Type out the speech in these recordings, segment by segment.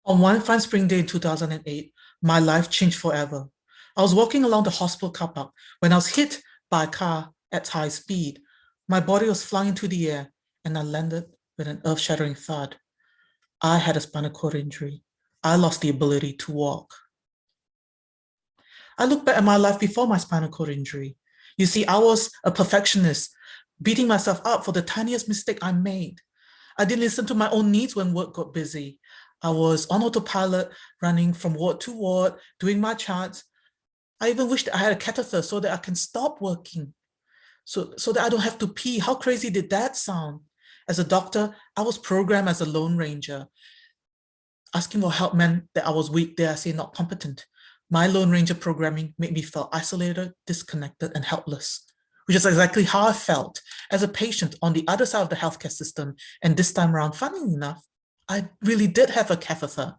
On one fine spring day in 2008, my life changed forever. I was walking along the hospital car park when I was hit by a car at high speed. My body was flung into the air and I landed with an earth-shattering thud. I had a spinal cord injury. I lost the ability to walk. I look back at my life before my spinal cord injury. You see, I was a perfectionist, beating myself up for the tiniest mistake I made. I didn't listen to my own needs when work got busy. I was on autopilot, running from ward to ward, doing my charts. I even wished I had a catheter so that I can stop working, so that I don't have to pee. How crazy did that sound? As a doctor, I was programmed as a lone ranger. Asking for help meant that I was weak, dare I say not competent. My Lone Ranger programming made me feel isolated, disconnected, and helpless, which is exactly how I felt as a patient on the other side of the healthcare system. And this time around, funnily enough, I really did have a catheter.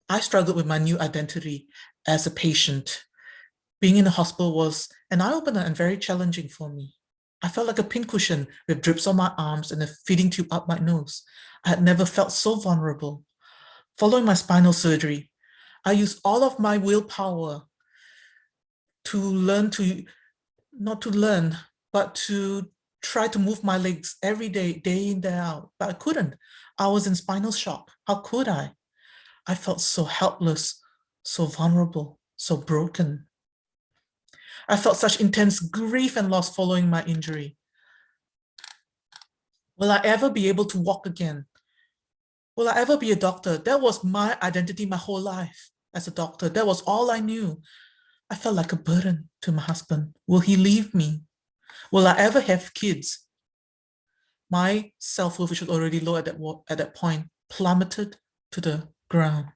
I struggled with my new identity as a patient. Being in the hospital was an eye-opener and very challenging for me. I felt like a pincushion with drips on my arms and a feeding tube up my nose. I had never felt so vulnerable. Following my spinal surgery, I used all of my willpower to not to learn, but to try to move my legs every day, day in, day out. But I couldn't. I was in spinal shock. How could I? I felt so helpless, so vulnerable, so broken. I felt such intense grief and loss following my injury. Will I ever be able to walk again? Will I ever be a doctor? That was my identity my whole life as a doctor. That was all I knew. I felt like a burden to my husband. Will he leave me? Will I ever have kids? My self-worth, which was already low at that point, plummeted to the ground.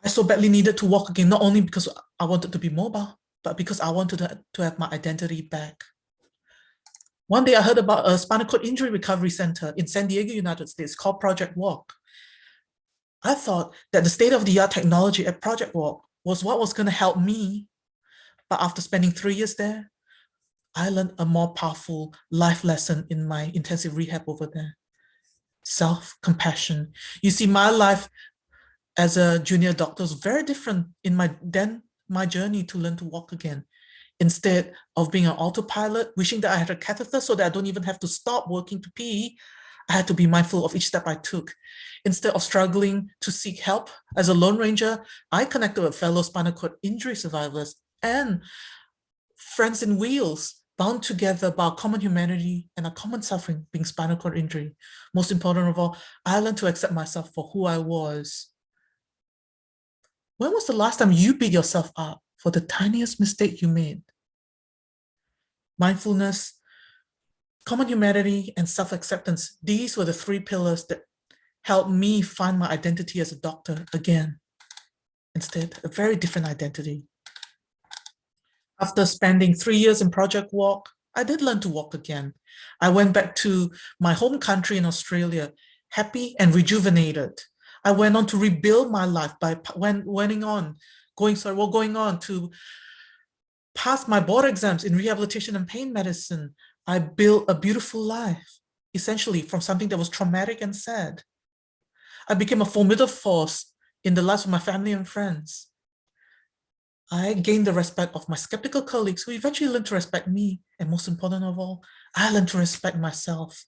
I so badly needed to walk again, not only because I wanted to be mobile, but because I wanted to have my identity back. One day I heard about a spinal cord injury recovery center in San Diego, United States called Project Walk. I thought that the state-of-the-art technology at Project Walk was what was going to help me. But after spending 3 years there, I learned a more powerful life lesson in my intensive rehab over there. Self-compassion. You see, my life as a junior doctor was very different in my journey to learn to walk again. Instead of being an autopilot, wishing that I had a catheter so that I don't even have to stop working to pee, I had to be mindful of each step I took. Instead of struggling to seek help as a Lone Ranger, I connected with fellow spinal cord injury survivors and friends in wheels, bound together by a common humanity and a common suffering, being spinal cord injury. Most important of all, I learned to accept myself for who I was. When was the last time you beat yourself up for the tiniest mistake you made? Mindfulness, common humanity, and self-acceptance. These were the 3 pillars that helped me find my identity as a doctor again. Instead, a very different identity. After spending 3 years in Project Walk, I did learn to walk again. I went back to my home country in Australia, happy and rejuvenated. I went on to rebuild my life by going on to pass my board exams in rehabilitation and pain medicine. I built a beautiful life, essentially from something that was traumatic and sad. I became a formidable force in the lives of my family and friends. I gained the respect of my skeptical colleagues who eventually learned to respect me. And most important of all, I learned to respect myself.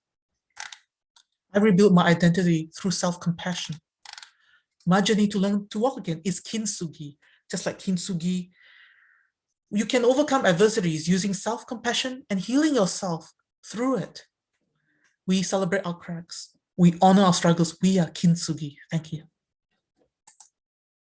I rebuilt my identity through self-compassion. My journey to learn to walk again is Kintsugi. Just like Kintsugi, you can overcome adversities using self-compassion and healing yourself through it. We celebrate our cracks. We honor our struggles. We are Kintsugi. Thank you.